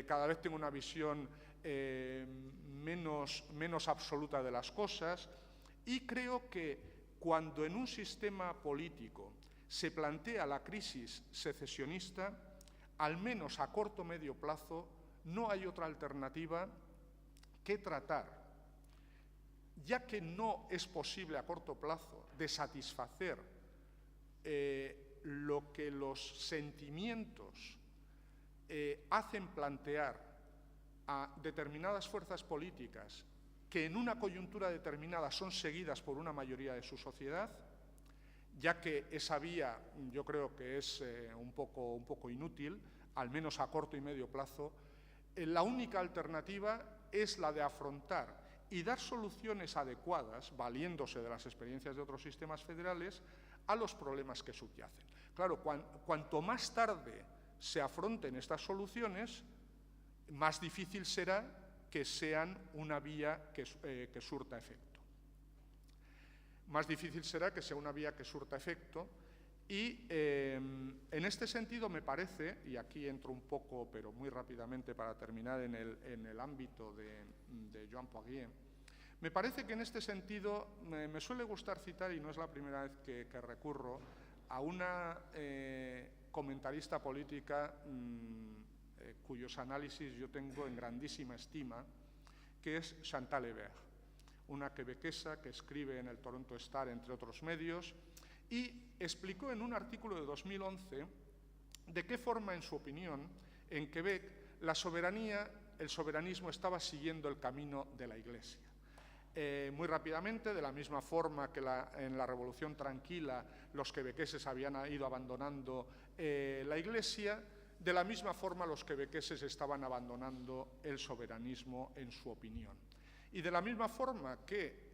cada vez tengo una visión menos absoluta de las cosas, y creo que cuando en un sistema político se plantea la crisis secesionista, al menos a corto o medio plazo, no hay otra alternativa que tratar, ya que no es posible a corto plazo de satisfacer lo que los sentimientos hacen plantear a determinadas fuerzas políticas que en una coyuntura determinada son seguidas por una mayoría de su sociedad, ya que esa vía yo creo que es un poco inútil, al menos a corto y medio plazo. La única alternativa es la de afrontar y dar soluciones adecuadas, valiéndose de las experiencias de otros sistemas federales, a los problemas que subyacen. Claro, cuanto más tarde se afronten estas soluciones, más difícil será que sean una vía que surta efecto. Más difícil será que sea una vía que surta efecto, y en este sentido me parece, y aquí entro un poco, pero muy rápidamente para terminar, en el ámbito de Joan Poirier, me parece que en este sentido me suele gustar citar, y no es la primera vez que recurro, a una comentarista política cuyos análisis yo tengo en grandísima estima, que es Chantal Hébert, una quebequesa que escribe en el Toronto Star, entre otros medios, y explicó en un artículo de 2011 de qué forma, en su opinión, en Quebec el soberanismo estaba siguiendo el camino de la Iglesia. Muy rápidamente, de la misma forma que en la Revolución Tranquila los quebequeses habían ido abandonando la Iglesia, de la misma forma los quebequeses estaban abandonando el soberanismo, en su opinión. Y de la misma forma que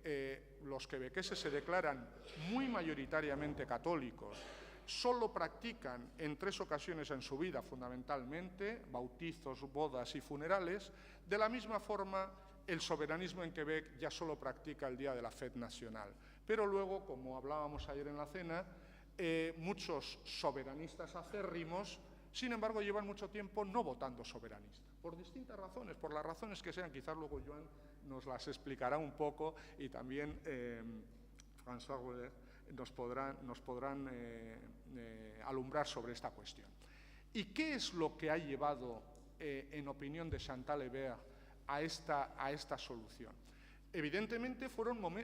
los quebequeses se declaran muy mayoritariamente católicos, solo practican en 3 ocasiones en su vida, fundamentalmente, bautizos, bodas y funerales, de la misma forma el soberanismo en Quebec ya solo practica el día de la Fête Nacional. Pero luego, como hablábamos ayer en la cena, muchos soberanistas acérrimos, sin embargo, llevan mucho tiempo no votando soberanista, por distintas razones, por las razones que sean. Quizás luego Joan nos las explicará un poco, y también François Roeder nos podrán alumbrar sobre esta cuestión. ¿Y qué es lo que ha llevado, en opinión de Chantal Hébert, a esta solución? Evidentemente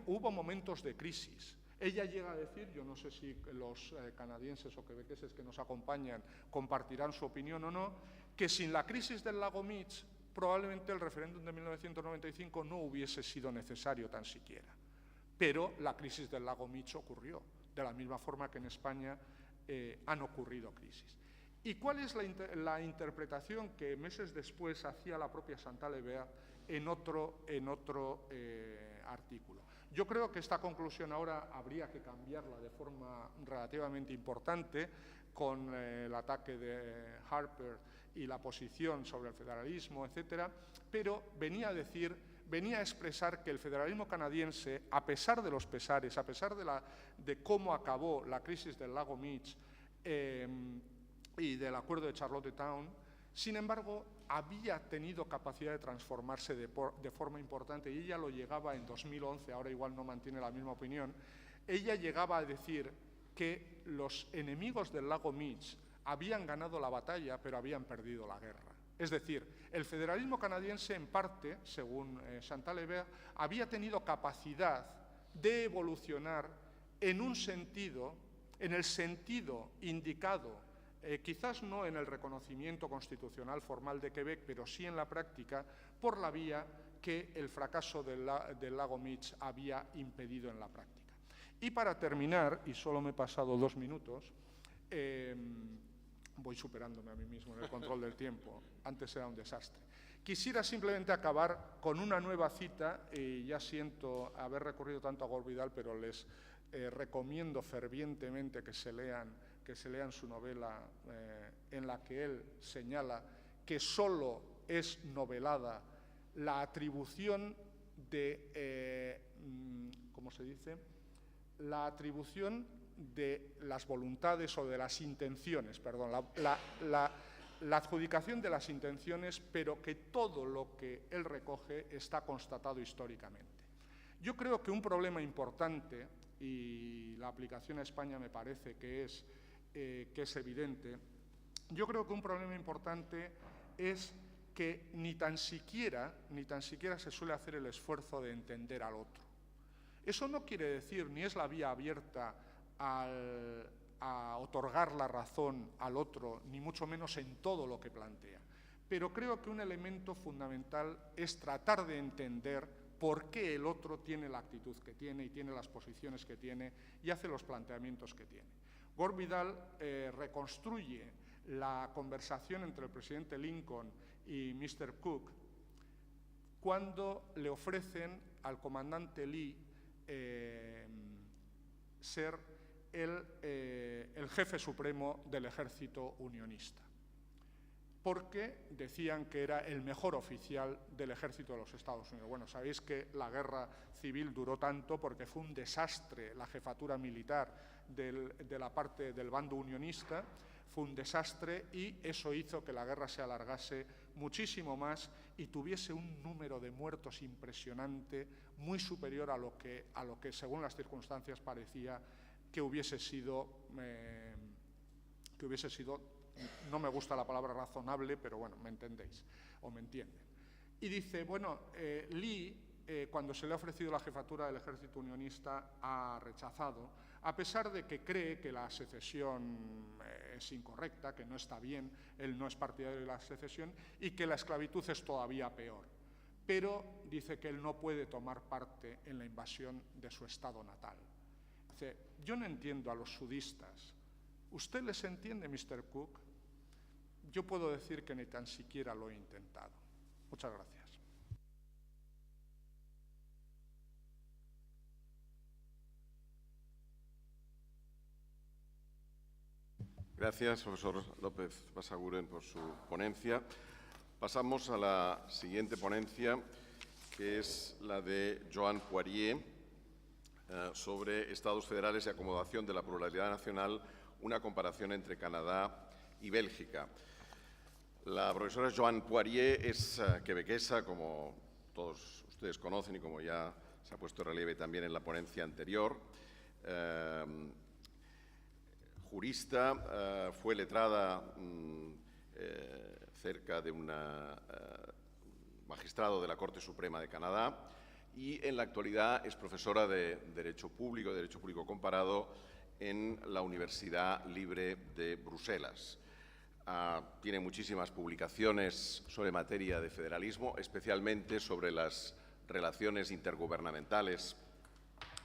hubo momentos de crisis. Ella llega a decir, yo no sé si los canadienses o quebequeses que nos acompañan compartirán su opinión o no, que sin la crisis del lago Meech probablemente el referéndum de 1995 no hubiese sido necesario tan siquiera. Pero la crisis del lago Meech ocurrió, de la misma forma que en España han ocurrido crisis. ¿Y cuál es la interpretación que meses después hacía la propia Chantal Hébert en otro artículo? Yo creo que esta conclusión ahora habría que cambiarla de forma relativamente importante, con el ataque de Harper y la posición sobre el federalismo, etcétera, pero venía a expresar que el federalismo canadiense, a pesar de los pesares, a pesar de cómo acabó la crisis del lago Meech y del acuerdo de Charlottetown, sin embargo, había tenido capacidad de transformarse de forma importante, y ella lo llegaba en 2011, ahora igual no mantiene la misma opinión. Ella llegaba a decir que los enemigos del lago Meech habían ganado la batalla, pero habían perdido la guerra. Es decir, el federalismo canadiense, en parte, según Chantal Hébert, había tenido capacidad de evolucionar en el sentido indicado, quizás no en el reconocimiento constitucional formal de Quebec, pero sí en la práctica, por la vía que el fracaso del lago Meech había impedido en la práctica. Y para terminar, y solo me he pasado 2 minutos, voy superándome a mí mismo en el control del tiempo, antes era un desastre. Quisiera simplemente acabar con una nueva cita, y ya siento haber recurrido tanto a Gore Vidal, pero les recomiendo fervientemente que se lean su novela, en la que él señala que solo es novelada la atribución de, ¿cómo se dice?, la atribución de las voluntades o de las intenciones, perdón, la adjudicación de las intenciones, pero que todo lo que él recoge está constatado históricamente. Yo creo que un problema importante, y la aplicación a España me parece que es evidente, yo creo que un problema importante es que ni tan siquiera se suele hacer el esfuerzo de entender al otro. Eso no quiere decir, ni es la vía abierta a otorgar la razón al otro, ni mucho menos en todo lo que plantea. Pero creo que un elemento fundamental es tratar de entender por qué el otro tiene la actitud que tiene y tiene las posiciones que tiene y hace los planteamientos que tiene. Gore Vidal reconstruye la conversación entre el presidente Lincoln y Mr. Cook cuando le ofrecen al comandante Lee ser el jefe supremo del ejército unionista, porque decían que era el mejor oficial del ejército de los Estados Unidos. Bueno, sabéis que la guerra civil duró tanto porque fue un desastre la jefatura militar de la parte del bando unionista, fue un desastre y eso hizo que la guerra se alargase muchísimo más y tuviese un número de muertos impresionante, muy superior a lo que según las circunstancias parecía que hubiese sido, no me gusta la palabra razonable, pero bueno, me entendéis o me entienden. Y dice, bueno, Lee, cuando se le ha ofrecido la jefatura del ejército unionista, ha rechazado, a pesar de que cree que la secesión es incorrecta, que no está bien, él no es partidario de la secesión y que la esclavitud es todavía peor. Pero dice que él no puede tomar parte en la invasión de su estado natal. Dice, yo no entiendo a los sudistas. ¿Usted les entiende, Mr. Cook? Yo puedo decir que ni tan siquiera lo he intentado. Muchas gracias. Gracias, profesor López Basaguren, por su ponencia. Pasamos a la siguiente ponencia, que es la de Joan Poirier, sobre Estados federales y acomodación de la pluralidad nacional, una comparación entre Canadá y Bélgica. La profesora Joan Poirier es quebequesa, como todos ustedes conocen y como ya se ha puesto en relieve también en la ponencia anterior. Jurista, fue letrada cerca de un magistrado de la Corte Suprema de Canadá y en la actualidad es profesora de Derecho Público Comparado en la Universidad Libre de Bruselas. Tiene muchísimas publicaciones sobre materia de federalismo, especialmente sobre las relaciones intergubernamentales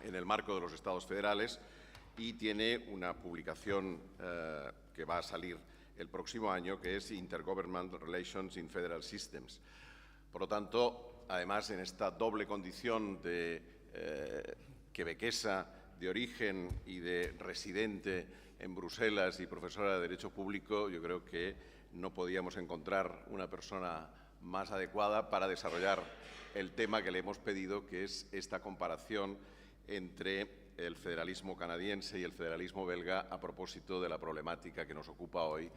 en el marco de los Estados federales, y tiene una publicación que va a salir el próximo año, que es Intergovernmental Relations in Federal Systems. Por lo tanto, además, en esta doble condición de quebequesa de origen y de residente en Bruselas y profesora de Derecho Público, yo creo que no podíamos encontrar una persona más adecuada para desarrollar el tema que le hemos pedido, que es esta comparación entre el federalismo canadiense y el federalismo belga a propósito de la problemática que nos ocupa hoy,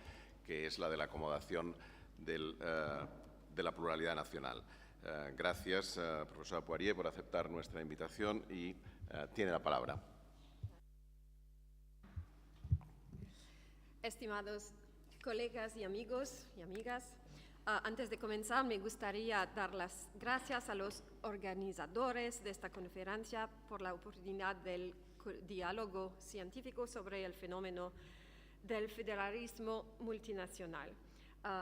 que es la de la acomodación de la pluralidad nacional. Gracias, profesora Poirier, por aceptar nuestra invitación y tiene la palabra. Estimados colegas y amigos y amigas, antes de comenzar me gustaría dar las gracias a los organizadores de esta conferencia por la oportunidad del diálogo científico sobre el fenómeno del federalismo multinacional.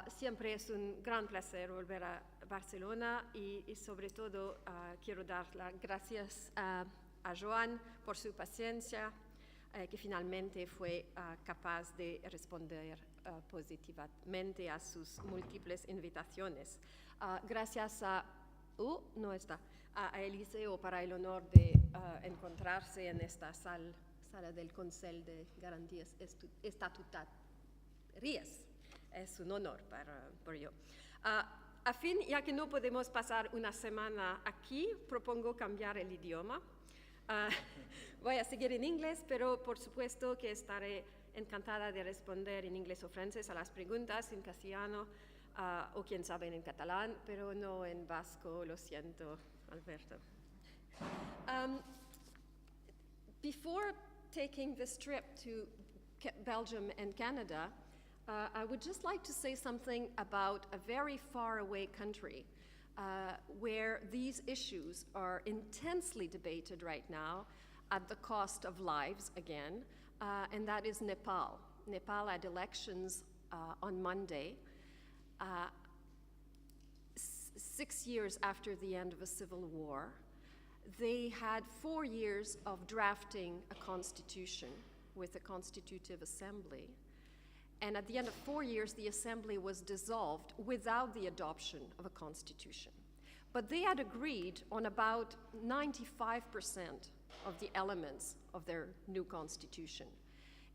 Siempre es un gran placer volver a Barcelona y sobre todo quiero dar las gracias a Joan por su paciencia, que finalmente fue capaz de responder positivamente a sus múltiples invitaciones. Gracias a Eliseo para el honor de encontrarse en esta sala del Consejo de Garantías Estatutarias. Es un honor para yo. A fin, ya que no podemos pasar una semana aquí, propongo cambiar el idioma. Voy a seguir en inglés, pero por supuesto que estaré encantada de responder en inglés o francés a las preguntas, en castellano, o quién sabe en catalán, pero no en vasco, lo siento, Alberto. Before taking this trip to Belgium and Canada, I would just like to say something about a very far away country where these issues are intensely debated right now at the cost of lives again, and that is Nepal. Nepal had elections on Monday, 6 years after the end of a civil war. They had 4 years of drafting a constitution with a constitutive assembly. And at the end of 4 years, the assembly was dissolved without the adoption of a constitution. But they had agreed on about 95% of the elements of their new constitution,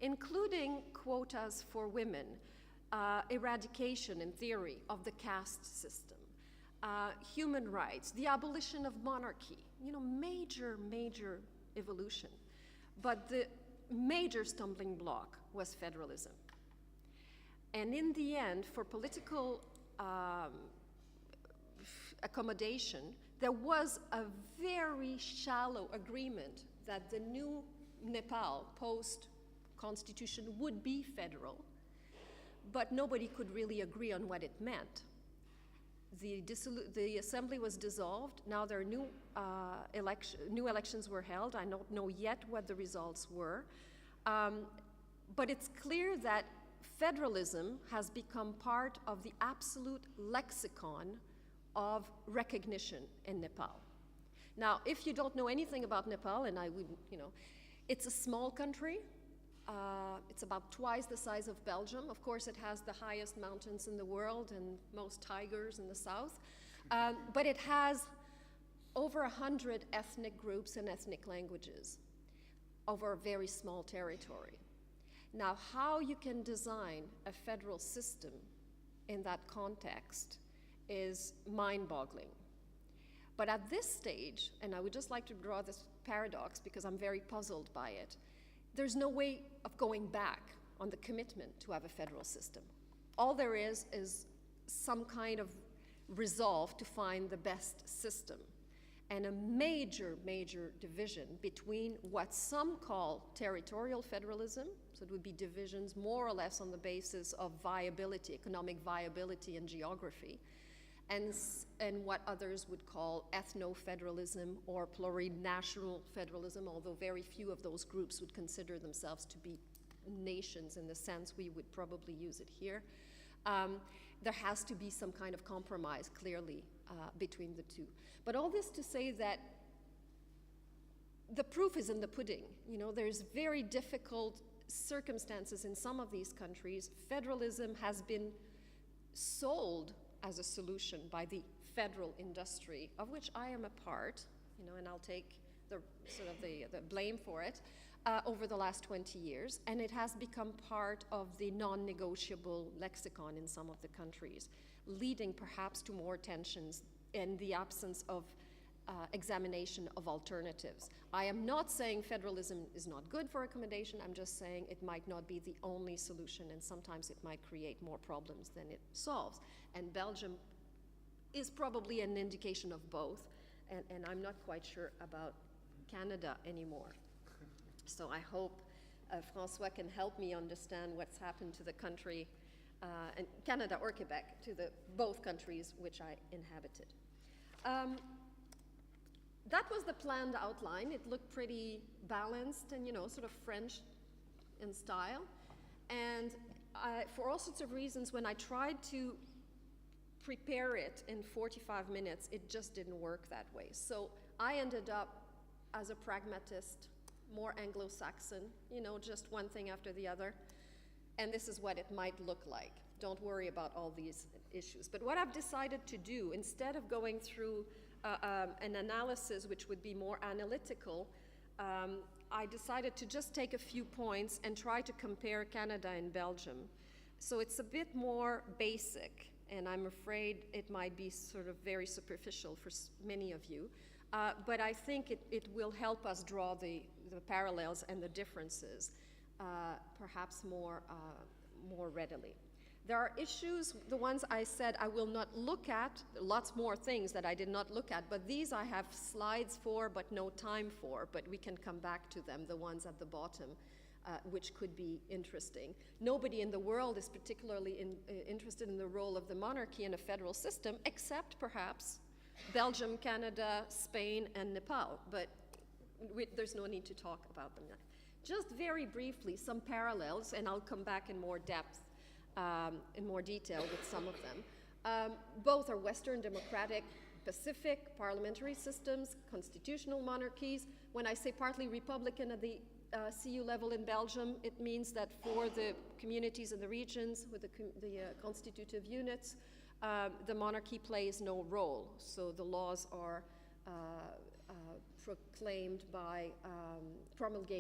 including quotas for women, eradication, in theory, of the caste system, human rights, the abolition of monarchy, major, major evolution. But the major stumbling block was federalism. And in the end, for political accommodation, there was a very shallow agreement that the new Nepal post-constitution would be federal, but nobody could really agree on what it meant. The assembly was dissolved. Now there are new elections were held. I don't know yet what the results were. But it's clear that federalism has become part of the absolute lexicon of recognition in Nepal. Now, if you don't know anything about Nepal, and I wouldn't, it's a small country. It's about twice the size of Belgium. Of course, it has the highest mountains in the world and most tigers in the south. But it has over 100 ethnic groups and ethnic languages over a very small territory. Now, how you can design a federal system in that context is mind-boggling. But at this stage, and I would just like to draw this paradox because I'm very puzzled by it, there's no way of going back on the commitment to have a federal system. All there is some kind of resolve to find the best system, and a major, major division between what some call territorial federalism, so it would be divisions more or less on the basis of viability, economic viability and geography, and what others would call ethno-federalism or plurinational federalism, although very few of those groups would consider themselves to be nations in the sense we would probably use it here. There has to be some kind of compromise, clearly, between the two. But all this to say that the proof is in the pudding. There's very difficult circumstances in some of these countries. Federalism has been sold as a solution by the federal industry, of which I am a part, and I'll take the blame for it, over the last 20 years, and it has become part of the non-negotiable lexicon in some of the countries, leading perhaps to more tensions in the absence of examination of alternatives. I am not saying federalism is not good for accommodation, I'm just saying it might not be the only solution, and sometimes it might create more problems than it solves. And Belgium is probably an indication of both, and I'm not quite sure about Canada anymore. So I hope François can help me understand what's happened to the country, and Canada or Quebec, to both countries which I inhabited. That was the planned outline. It looked pretty balanced and, sort of French in style. And for all sorts of reasons, when I tried to prepare it in 45 minutes, it just didn't work that way. So I ended up as a pragmatist, more Anglo-Saxon, just one thing after the other. And this is what it might look like. Don't worry about all these issues. But what I've decided to do, instead of going through an analysis which would be more analytical, I decided to just take a few points and try to compare Canada and Belgium. So it's a bit more basic, and I'm afraid it might be sort of very superficial for many of you. But I think it will help us draw the parallels and the differences perhaps more readily. There are issues, the ones I said I will not look at, lots more things that I did not look at, but these I have slides for but no time for, but we can come back to them, the ones at the bottom, which could be interesting. Nobody in the world is particularly interested in the role of the monarchy in a federal system, except perhaps Belgium, Canada, Spain, and Nepal, but there's no need to talk about them now. Just very briefly, some parallels, and I'll come back in more depth, in more detail with some of them. Both are Western democratic, Pacific parliamentary systems, constitutional monarchies. When I say partly Republican at the CU level in Belgium, it means that for the communities and the regions with the constitutive units, the monarchy plays no role. So the laws are proclaimed by, promulgated